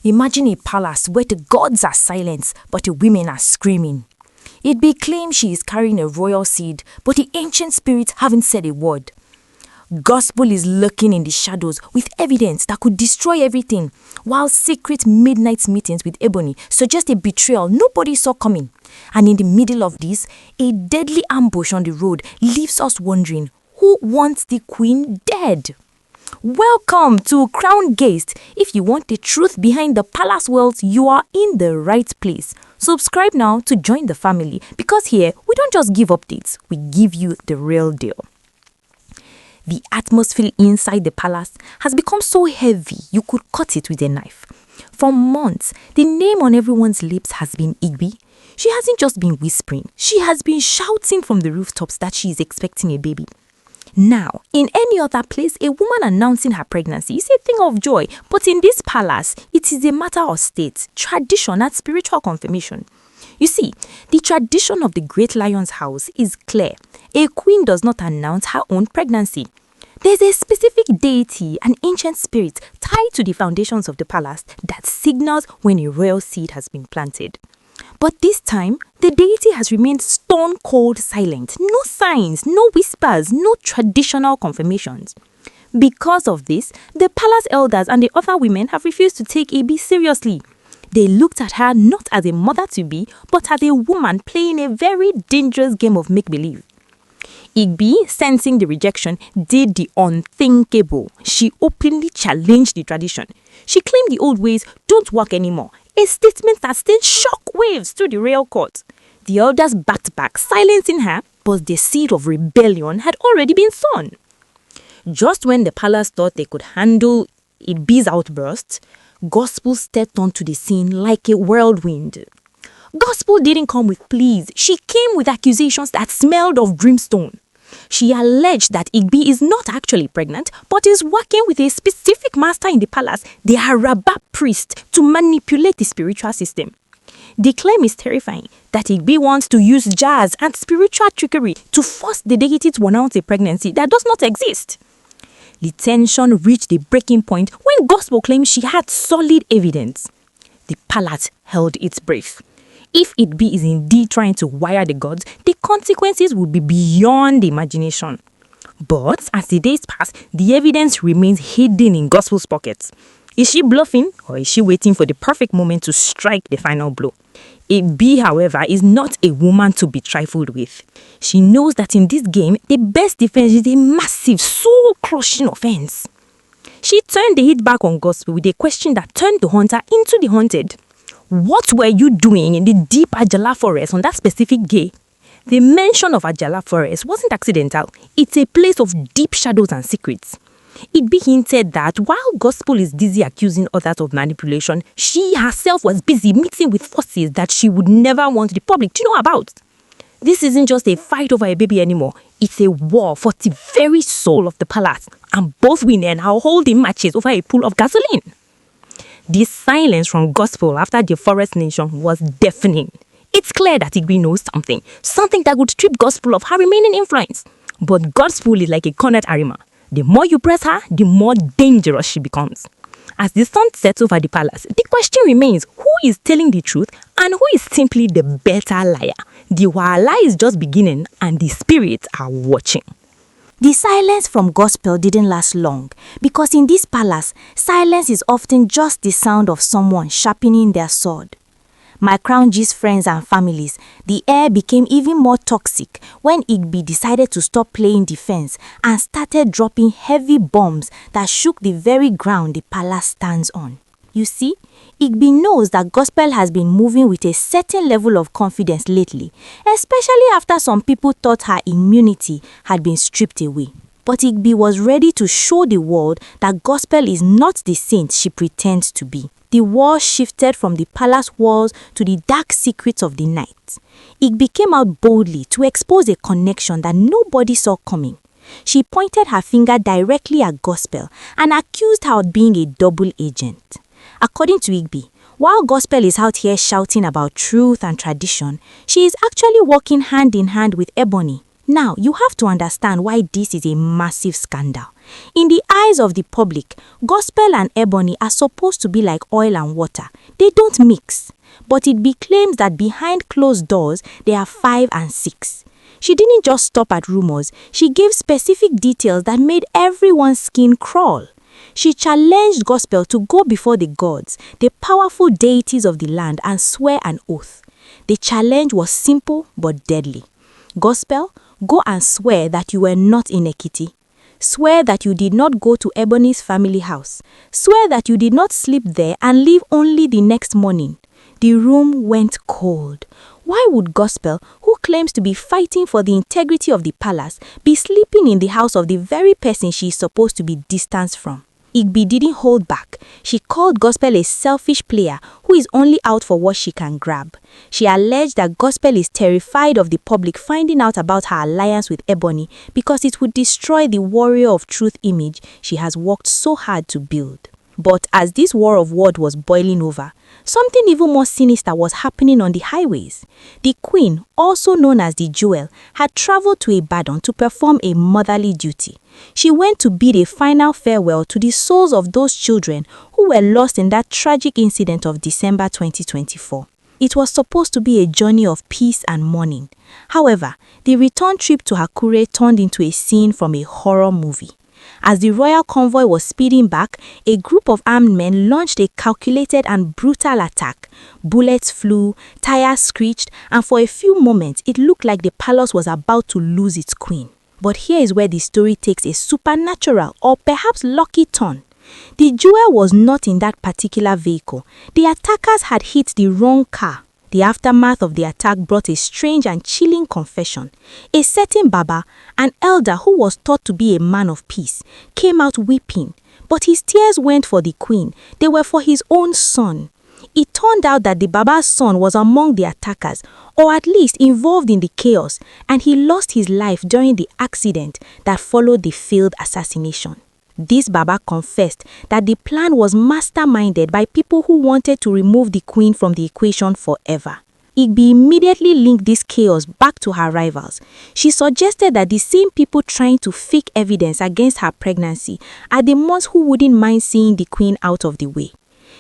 Imagine a palace where the gods are silent, but the women are screaming. Igbi claims she is carrying a royal seed, but the ancient spirits haven't said a word. Gospel is lurking in the shadows with evidence that could destroy everything, while secret midnight meetings with Ebony suggest a betrayal nobody saw coming. And in the middle of this, a deadly ambush on the road leaves us wondering, who wants the queen dead? Welcome to Crown Gazed. If you want the truth behind the palace worlds, you are in the right place. Subscribe now to join the family, because here we don't just give updates, we give you the real deal. The atmosphere inside the palace has become so heavy you could cut it with a knife. For months, the name on everyone's lips has been Igbi. She hasn't just been whispering, she has been shouting from the rooftops that she is expecting a baby. Now, in any other place, a woman announcing her pregnancy is a thing of joy, but in this palace, it is a matter of state, tradition, and spiritual confirmation. You see, the tradition of the Great Lion's house is clear. A queen does not announce her own pregnancy. There's a specific deity, an ancient spirit tied to the foundations of the palace that signals when a royal seed has been planted. But this time, the deity has remained stone cold silent. No signs, no whispers, no traditional confirmations. Because of this, the palace elders and the other women have refused to take Igbi seriously. They looked at her not as a mother-to-be, but as a woman playing a very dangerous game of make-believe. Igbi, sensing the rejection, did the unthinkable. She openly challenged the tradition. She claimed the old ways don't work anymore, a statement that sent shockwaves through the royal court. The elders backed back, silencing her, but the seed of rebellion had already been sown. Just when the palace thought they could handle Igbi's outburst, Gospel stepped onto the scene like a whirlwind. Gospel didn't come with pleas. She came with accusations that smelled of brimstone. She alleged that Igbi is not actually pregnant, but is working with a specific master in the palace, the Araba priest, to manipulate the spiritual system. The claim is terrifying, that Igbi wants to use jazz and spiritual trickery to force the deity to announce a pregnancy that does not exist. The tension reached the breaking point when Gospel claimed she had solid evidence. The palace held its breath. If Igbi is indeed trying to wire the gods, the consequences would be beyond imagination. But as the days pass, the evidence remains hidden in Gospel's pockets. Is she bluffing, or is she waiting for the perfect moment to strike the final blow? Igbi, however, is not a woman to be trifled with. She knows that in this game, the best defense is a massive, soul-crushing offense. She turned the hit back on Gospel with a question that turned the hunter into the hunted. What were you doing in the deep Ajala forest on that specific day? The mention of Ajala forest wasn't accidental. It's a place of deep shadows and secrets. Igbi hinted that while Gospel is busy accusing others of manipulation, she herself was busy meeting with forces that she would never want the public to know about. This isn't just a fight over a baby anymore. It's a war for the very soul of the palace, and both women are holding matches over a pool of gasoline. The silence from Gospel after the Forest Nation was deafening. It's clear that Igbi knows something that would strip Gospel of her remaining influence. But Gospel is like a cornered Arima. The more you press her, the more dangerous she becomes. As the sun sets over the palace, the question remains, who is telling the truth and who is simply the better liar? The Wahala is just beginning and the spirits are watching. The silence from Gospel didn't last long, because in this palace, silence is often just the sound of someone sharpening their sword. My Crown G's friends and families, the air became even more toxic when Igbi decided to stop playing defense and started dropping heavy bombs that shook the very ground the palace stands on. You see, Igbi knows that Gospel has been moving with a certain level of confidence lately, especially after some people thought her immunity had been stripped away. But Igbi was ready to show the world that Gospel is not the saint she pretends to be. The war shifted from the palace walls to the dark secrets of the night. Igbi came out boldly to expose a connection that nobody saw coming. She pointed her finger directly at Gospel and accused her of being a double agent. According to Igbi, while Gospel is out here shouting about truth and tradition, she is actually working hand in hand with Ebony. Now, you have to understand why this is a massive scandal. In the eyes of the public, gospel and ebony are supposed to be like oil and water. They don't mix. But Igbi claims that behind closed doors, they are 5 and 6. She didn't just stop at rumors. She gave specific details that made everyone's skin crawl. She challenged gospel to go before the gods, the powerful deities of the land, and swear an oath. The challenge was simple but deadly. Gospel, go and swear that you were not in Ekiti. Swear that you did not go to Ebony's family house. Swear that you did not sleep there and leave only the next morning. The room went cold. Why would Gospel, who claims to be fighting for the integrity of the palace, be sleeping in the house of the very person she is supposed to be distanced from? Igbi didn't hold back. She called Gospel a selfish player who is only out for what she can grab. She alleged that Gospel is terrified of the public finding out about her alliance with Ebony because it would destroy the warrior of truth image she has worked so hard to build. But as this war of word was boiling over, something even more sinister was happening on the highways. The queen, also known as the Jewel, had traveled to Ibadan to perform a motherly duty. She went to bid a final farewell to the souls of those children who were lost in that tragic incident of December 2024. It was supposed to be a journey of peace and mourning. However, the return trip to Akure turned into a scene from a horror movie. As the royal convoy was speeding back, a group of armed men launched a calculated and brutal attack. Bullets flew, tires screeched, and for a few moments it looked like the palace was about to lose its queen. But here is where the story takes a supernatural or perhaps lucky turn. The Jewel was not in that particular vehicle. The attackers had hit the wrong car. The aftermath of the attack brought a strange and chilling confession. A certain Baba, an elder who was thought to be a man of peace, came out weeping. But his tears weren't for the queen, they were for his own son. It turned out that the Baba's son was among the attackers, or at least involved in the chaos, and he lost his life during the accident that followed the failed assassination. This Baba confessed that the plan was masterminded by people who wanted to remove the queen from the equation forever. Igbi immediately linked this chaos back to her rivals. She suggested that the same people trying to fake evidence against her pregnancy are the ones who wouldn't mind seeing the queen out of the way.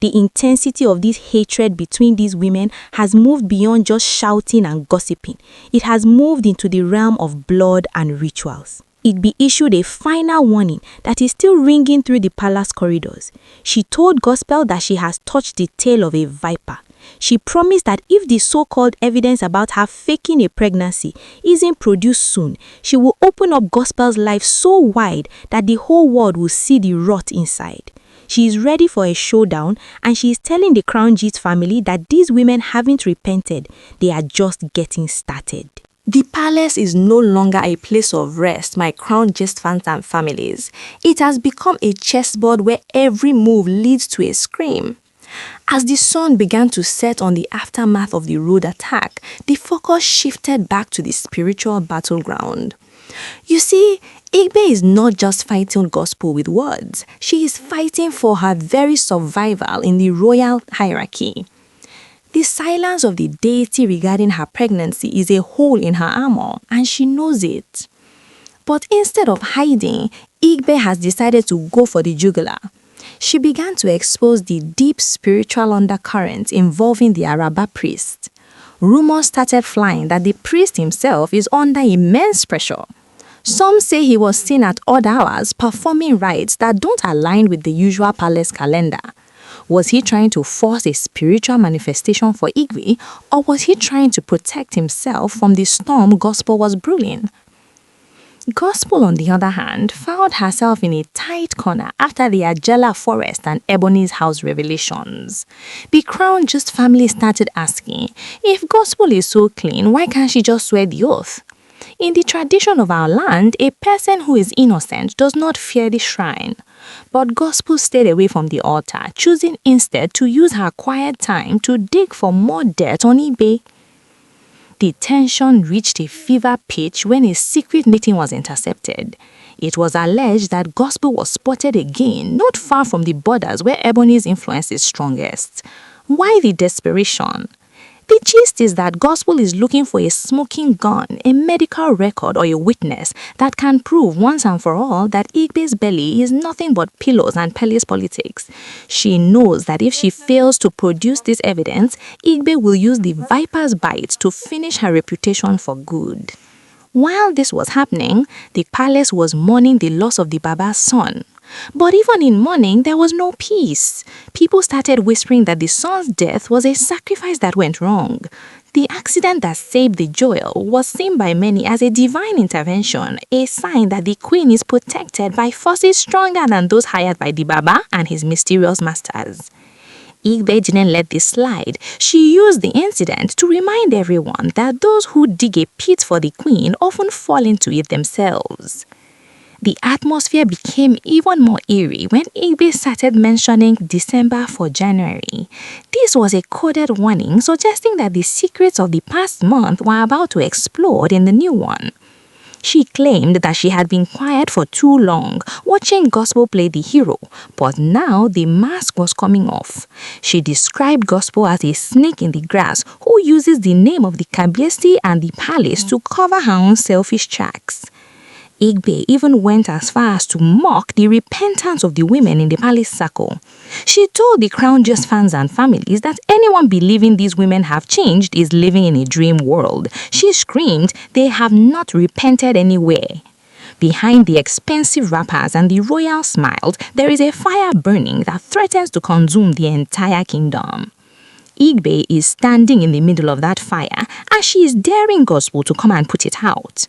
The intensity of this hatred between these women has moved beyond just shouting and gossiping. It has moved into the realm of blood and rituals. Igbi issued a final warning that is still ringing through the palace corridors. She told Gospel that she has touched the tail of a viper. She promised that if the so-called evidence about her faking a pregnancy isn't produced soon, she will open up Gospel's life so wide that the whole world will see the rot inside. She is ready for a showdown, and she is telling the Crown Gist family that these women haven't repented, they are just getting started. The palace is no longer a place of rest, my Crown Gist fans and families. It has become a chessboard where every move leads to a scream. As the sun began to set on the aftermath of the road attack, the focus shifted back to the spiritual battleground. You see, Igbi is not just fighting gospel with words. She is fighting for her very survival in the royal hierarchy. The silence of the deity regarding her pregnancy is a hole in her armor, and she knows it. But instead of hiding, Igbi has decided to go for the jugular. She began to expose the deep spiritual undercurrents involving the Araba priest. Rumors started flying that the priest himself is under immense pressure. Some say he was seen at odd hours performing rites that don't align with the usual palace calendar. Was he trying to force a spiritual manifestation for Igbi, or was he trying to protect himself from the storm Gospel was brewing? Gospel, on the other hand, found herself in a tight corner after the Ajala Forest and Ebony's house revelations. The Crown Gist family started asking, if Gospel is so clean, why can't she just swear the oath? In the tradition of our land, a person who is innocent does not fear the shrine. But Gospel stayed away from the altar, choosing instead to use her quiet time to dig for more dirt on eBay. The tension reached a fever pitch when a secret meeting was intercepted. It was alleged that Gospel was spotted again, not far from the borders where Ebony's influence is strongest. Why the desperation? The gist is that Gospel is looking for a smoking gun, a medical record, or a witness that can prove once and for all that Igbi's belly is nothing but pillows and palace politics. She knows that if she fails to produce this evidence, Igbi will use the viper's bite to finish her reputation for good. While this was happening, the palace was mourning the loss of the Baba's son. But even in mourning, there was no peace. People started whispering that the son's death was a sacrifice that went wrong. The accident that saved the jewel was seen by many as a divine intervention, a sign that the queen is protected by forces stronger than those hired by the Baba and his mysterious masters. Igbi didn't let this slide. She used the incident to remind everyone that those who dig a pit for the queen often fall into it themselves. The atmosphere became even more eerie when Igbi started mentioning December for January. This was a coded warning suggesting that the secrets of the past month were about to explode in the new one. She claimed that she had been quiet for too long, watching Gospel play the hero, but now the mask was coming off. She described Gospel as a snake in the grass who uses the name of the KABIESI and the palace to cover her own selfish tracks. Igbi even went as far as to mock the repentance of the women in the palace circle. She told the Crown Just fans and families that anyone believing these women have changed is living in a dream world. She screamed, they have not repented anywhere. Behind the expensive wrappers and the royal smiles, there is a fire burning that threatens to consume the entire kingdom. Igbi is standing in the middle of that fire as she is daring Gospel to come and put it out.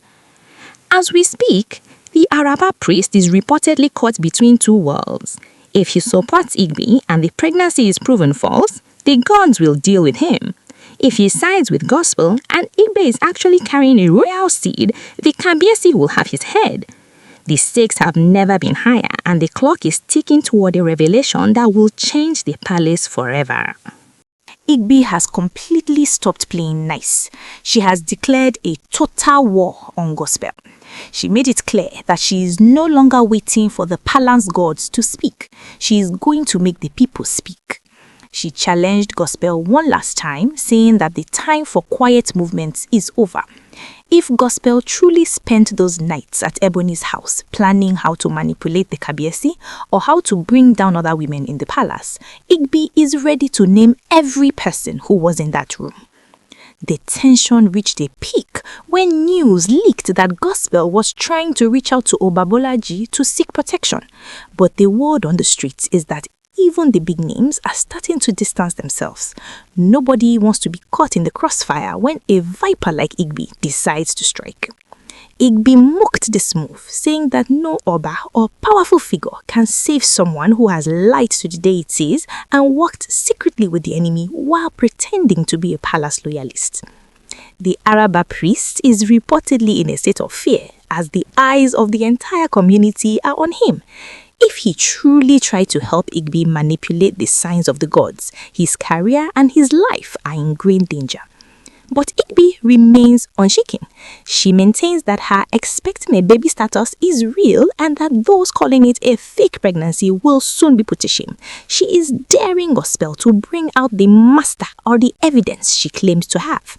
As we speak, the Araba priest is reportedly caught between two worlds. If he supports Igbi and the pregnancy is proven false, the gods will deal with him. If he sides with Gospel and Igbi is actually carrying a royal seed, the KABIESI will have his head. The stakes have never been higher and the clock is ticking toward a revelation that will change the palace forever. Igbi has completely stopped playing nice. She has declared a total war on Gospel. She made it clear that she is no longer waiting for the palace gods to speak. She is going to make the people speak. She challenged Gospel one last time, saying that the time for quiet movements is over. If Gospel truly spent those nights at Ebony's house planning how to manipulate the KABIESI or how to bring down other women in the palace, Igbi is ready to name every person who was in that room. The tension reached a peak when news leaked that Gospel was trying to reach out to Obabolaji to seek protection. But the word on the streets is that even the big names are starting to distance themselves. Nobody wants to be caught in the crossfire when a viper like Igbi decides to strike. Igbi mocked this move, saying that no Oba or powerful figure can save someone who has lied to the deities and worked secretly with the enemy while pretending to be a palace loyalist. The Araba priest is reportedly in a state of fear as the eyes of the entire community are on him. If he truly tried to help Igbi manipulate the signs of the gods, his career and his life are in great danger. But Igbi remains unshaken. She maintains that her expecting a baby status is real and that those calling it a fake pregnancy will soon be put to shame. She is daring Gospel to bring out the master or the evidence she claims to have.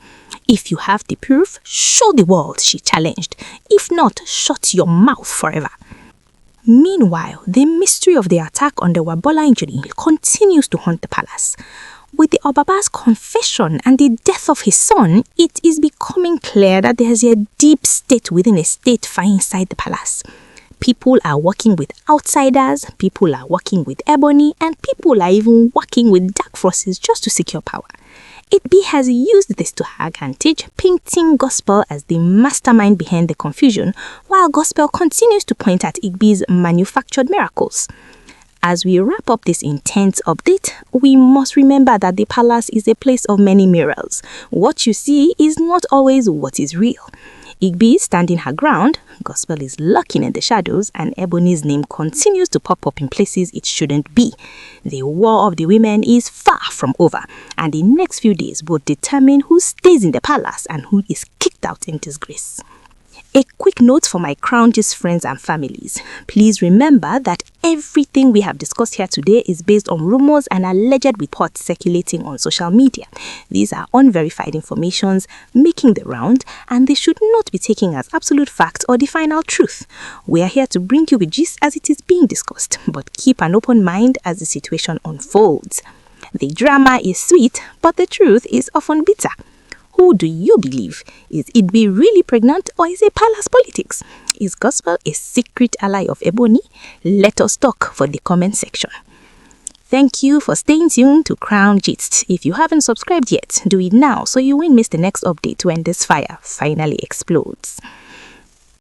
If you have the proof, show the world, she challenged. If not, shut your mouth forever. Meanwhile, the mystery of the attack on the Wabola injury continues to haunt the palace. With the Obaba's confession and the death of his son, it is becoming clear that there is a deep state within a state far inside the palace. People are working with outsiders, people are working with Ebony, and people are even working with dark forces just to secure power. Igbi has used this to her advantage, painting Gospel as the mastermind behind the confusion, while Gospel continues to point at Igbi's manufactured miracles. As we wrap up this intense update, we must remember that the palace is a place of many mirrors. What you see is not always what is real. Igbi is standing her ground, Gospel is lurking in the shadows, and Ebony's name continues to pop up in places it shouldn't be. The war of the women is far from over, and the next few days will determine who stays in the palace and who is kicked out in disgrace. A quick note for my Crown Gist friends and families. Please remember that everything we have discussed here today is based on rumors and alleged reports circulating on social media. These are unverified informations making the round, and they should not be taken as absolute fact or the final truth. We are here to bring you the gist as it is being discussed, but keep an open mind as the situation unfolds. The drama is sweet, but the truth is often bitter. Who do you believe? Is Igbi really pregnant, or is it palace politics? Is gospel a secret ally of Ebony? Let us talk for the comment section. Thank you for staying tuned to Crown Gist. If you haven't subscribed yet, do it now so you won't miss the next update when this fire finally explodes.